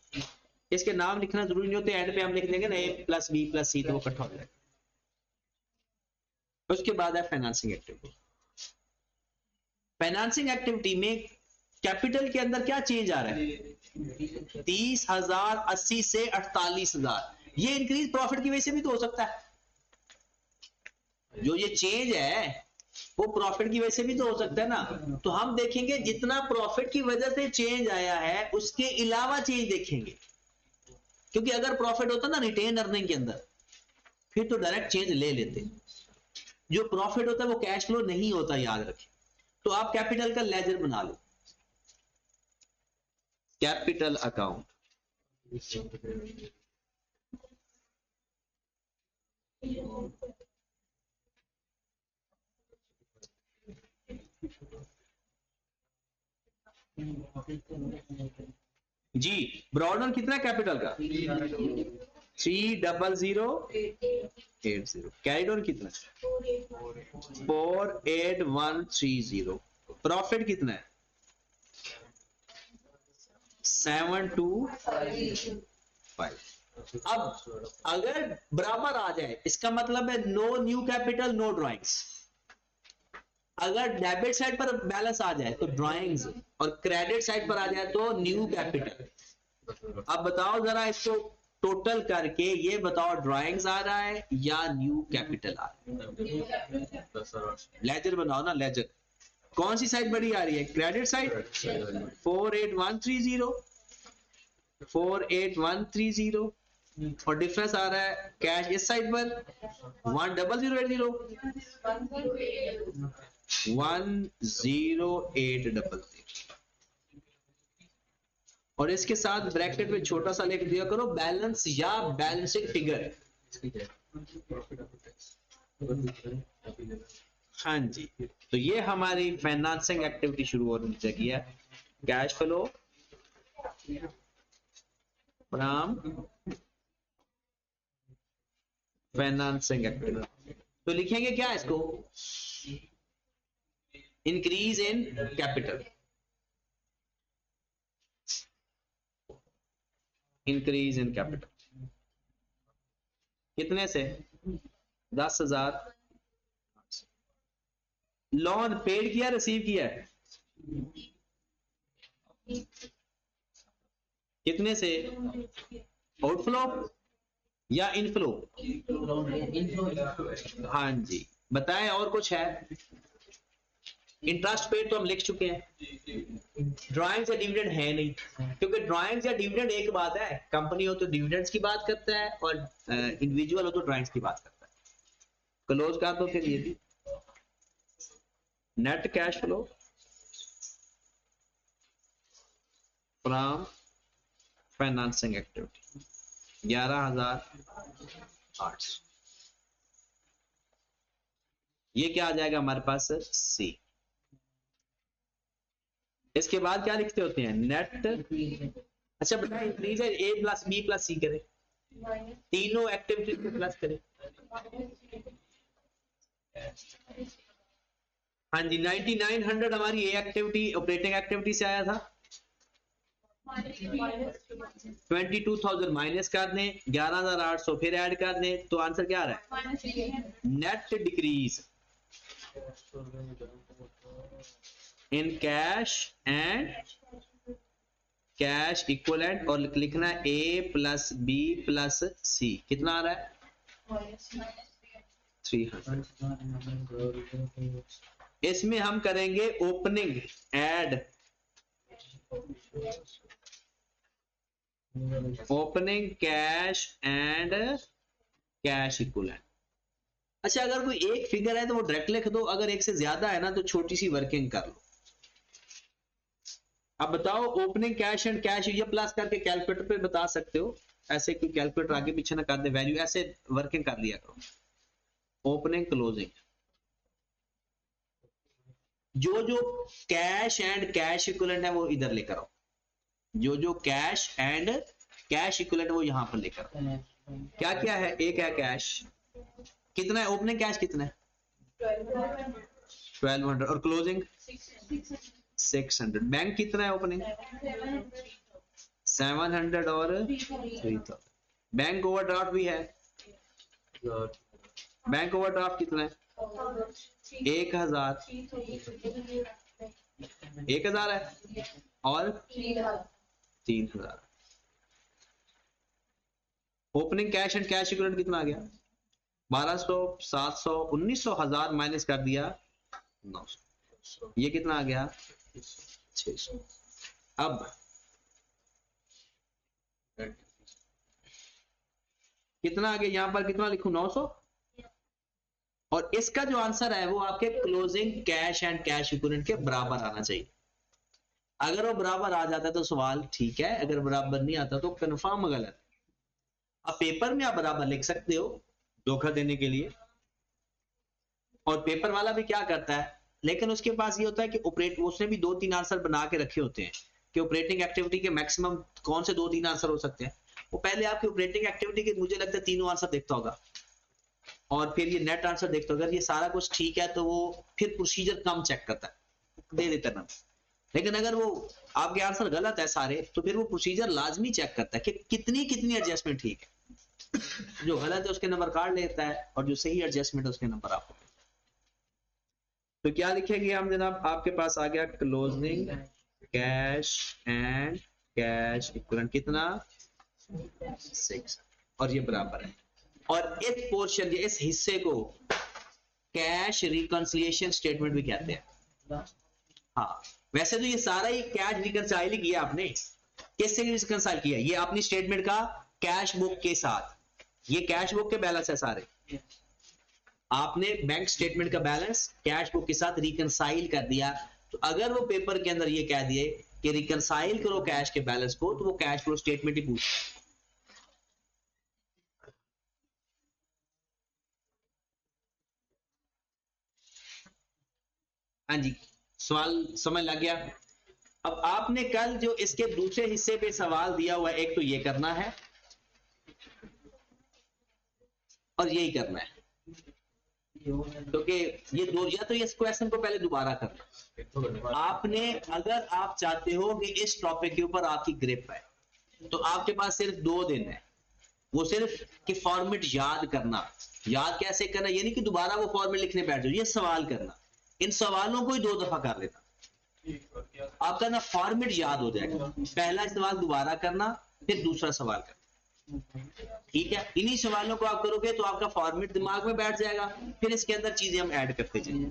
इसके नाम लिखना जरूरी नहीं होते, एंड पे हम लिख देंगे ना ए प्लस बी प्लस सी, तो वो इकट्ठा हो जाएगा। उसके बाद है फाइनेंसिंग एक्टिविटी। फाइनेंसिंग एक्टिविटी में कैपिटल के अंदर क्या चेंज आ रहा है? 30,000 80 से 48,000। ये इंक्रीज प्रॉफिट की वजह से भी तो हो सकता है। जो ये चेंज है वो प्रॉफिट की वजह से भी तो हो सकता है ना। तो हम देखेंगे जितना प्रॉफिट की वजह से चेंज आया है उसके अलावा चेंज देखेंगे, क्योंकि अगर प्रॉफिट होता ना रिटेन अर्निंग के अंदर, फिर तो डायरेक्ट चेंज ले लेते। जो प्रॉफिट होता है वो कैश फ्लो नहीं होता, याद रखें। तो आप कैपिटल का लेजर बना लो, कैपिटल अकाउंट। जी, ब्रॉडर कितना कैपिटल का? 300,80। कैरिड ऑन कितना? 48130। प्रॉफिट कितना है? 725। अब अगर बराबर आ जाए इसका मतलब है no new capital no drawings. अगर डेबिट साइड पर बैलेंस आ जाए तो ड्राइंग्स, और क्रेडिट साइड पर आ जाए तो न्यू कैपिटल। अब बताओ जरा इसको टोटल करके, ये बताओ ड्राइंग्स आ रहा है या न्यू कैपिटल आ रहा है? लेजर बनाओ ना, लेजर। कौन सी साइड बड़ी आ रही है? क्रेडिट साइड 48130, 48130 और डिफरेंस आ रहा है कैश इस साइड पर 10080, 10800 और इसके साथ ब्रैकेट में छोटा सा लिख दिया करो बैलेंस या बैलेंसिंग फिगर। हाँ जी, तो ये हमारी फाइनेंसिंग एक्टिविटी शुरू होने लगी है। Cash flow from financing activity. तो लिखेंगे क्या इसको? Increase in capital, increase in capital कितने से? 10,000। लोन पेड किया, रिसीव किया है कितने से? आउटफ्लो या इनफ्लो? हाँ जी, बताएं और कुछ है? इंटरेस्ट पेड तो हम लिख चुके हैं। ड्राइंग्स या डिविडेंड है नहीं, क्योंकि ड्राइंग्स या डिविडेंड एक बात है, कंपनी हो तो डिविडेंड्स की बात करता है और इंडिविजुअल हो तो ड्राइंग्स की बात करता है। क्लोज कर दो फिर ये भी। Net cash flow from financing activity 11,800। ये क्या आ जाएगा हमारे पास? सी। इसके बाद क्या लिखते होते हैं? नेट। अच्छा बताएं, इंक्रीज है ए प्लस बी प्लस सी करें, तीनों एक्टिविटी को प्लस करें। हाँ जी, 9900 हमारी ए एक्टिविटी ऑपरेटिंग एक्टिविटी से आया था। 22,000 माइनस कर दें, 11,800 फिर ऐड कर दें, तो आंसर क्या आ रहा है? Net decrease in cash and cash equivalent, और लिखना ए प्लस बी प्लस सी। कितना आ रहा है? 300। इसमें हम करेंगे opening add, opening cash and cash equivalent. अच्छा, अगर कोई एक फिगर है तो वो डायरेक्ट लिख दो, अगर एक से ज्यादा है ना तो छोटी सी वर्किंग कर लो। अब बताओ ओपनिंग कैश एंड कैश, ये प्लस करके कैलकुलेटर पे बता सकते हो, ऐसे कोई कैलकुलेटर आगे पीछे ना कर दे वैल्यू, ऐसे वर्किंग कर लिया करो। ओपनिंग क्लोजिंग, जो जो कैश एंड कैश इक्विवेलेंट है वो इधर लेकर आओ, जो जो कैश एंड कैश इक्विवेलेंट वो यहां पर लेकर आओ। क्या क्या है? एक है कैश, कितना है? ओपनिंग कैश कितना है? 1200 और क्लोजिंग 600। बैंक कितना है ओपनिंग? 700 और 3000। बैंक ओवरड्राफ्ट भी है, बैंक ओवरड्राफ्ट कितना है? 1000, 1000 है और 3000। Opening cash and cash equivalent कितना आ गया? 1200, 700, 1900, 1000 माइनस कर दिया 900, ये कितना आ गया? 600। अब कितना आ गया यहां पर? कितना लिखूं? 900। और इसका जो आंसर है वो आपके closing cash and cash equivalent के बराबर आना चाहिए। अगर वो बराबर आ जाता है तो सवाल ठीक है, अगर बराबर नहीं आता तो कंफर्म गलत। अब पेपर में आप बराबर लिख सकते हो धोखा देने के लिए, और पेपर वाला भी क्या करता है, लेकिन उसके पास ये होता है कि उसने भी 2-3 आंसर बना के रखे होते हैं कि ऑपरेटिंग एक्टिविटी के मैक्सिमम कौन से 2-3 आंसर हो सकते हैं। वो पहले आपकी ऑपरेटिंग एक्टिविटी के मुझे लगता है तीनों आंसर देखता होगा और फिर ये नेट आंसर देखता होगा। अगर ये सारा कुछ ठीक है तो वो फिर प्रोसीजर कम चेक करता है, दे देता ना। लेकिन अगर वो आपके आंसर गलत है सारे तो फिर वो प्रोसीजर लाजमी चेक करता है कि कितनी कितनी एडजस्टमेंट ठीक है। जो गलत है उसके नंबर काट लेता है और जो सही एडजस्टमेंट है उसके नंबर आपको। तो क्या लिखेंगे हम जनाब? आपके पास आ गया closing cash and cash equivalent कितना? 6, और ये बराबर है। और इस पोर्शन, इस हिस्से को कैश रिकंसिलिएशन स्टेटमेंट भी कहते हैं। हाँ, वैसे तो ये सारा ही कैश रिकंसाइल ही किया आपने। किससे रिकंसाइल किया? ये अपनी स्टेटमेंट का कैश बुक के साथ, ये कैश बुक के बैलेंस है सारे, आपने बैंक स्टेटमेंट का बैलेंस कैश बुक के साथ रिकंसाइल कर दिया। तो अगर वो पेपर के अंदर ये कह दिए कि रिकंसाइल करो कैश के बैलेंस को, तो वो कैश फ्लो स्टेटमेंट ही पूछे। हाँ जी, सवाल समझ लग गया। अब आपने कल जो इसके दूसरे हिस्से पे सवाल दिया हुआ है, एक तो ये करना है और यही करना है, क्योंकि ये दो, या तो इस क्वेश्चन को पहले दोबारा करना आपने, अगर आप चाहते हो कि इस टॉपिक के ऊपर आपकी ग्रिप है, तो आपके पास सिर्फ 2 दिन है। वो सिर्फ कि फॉर्मेट याद करना। याद कैसे करना? ये नहीं कि दोबारा वो फॉर्मेट लिखने बैठ जाओ, ये सवाल करना, इन सवालों को ही 2 दफा कर लेना, आपका ना फॉर्मेट याद हो जाएगा। पहला सवाल दोबारा करना, फिर दूसरा सवाल करना, ठीक है? इन्हीं सवालों को आप करोगे तो आपका फॉर्मेट दिमाग में बैठ जाएगा, फिर इसके अंदर चीजें हम ऐड करते जाएंगे।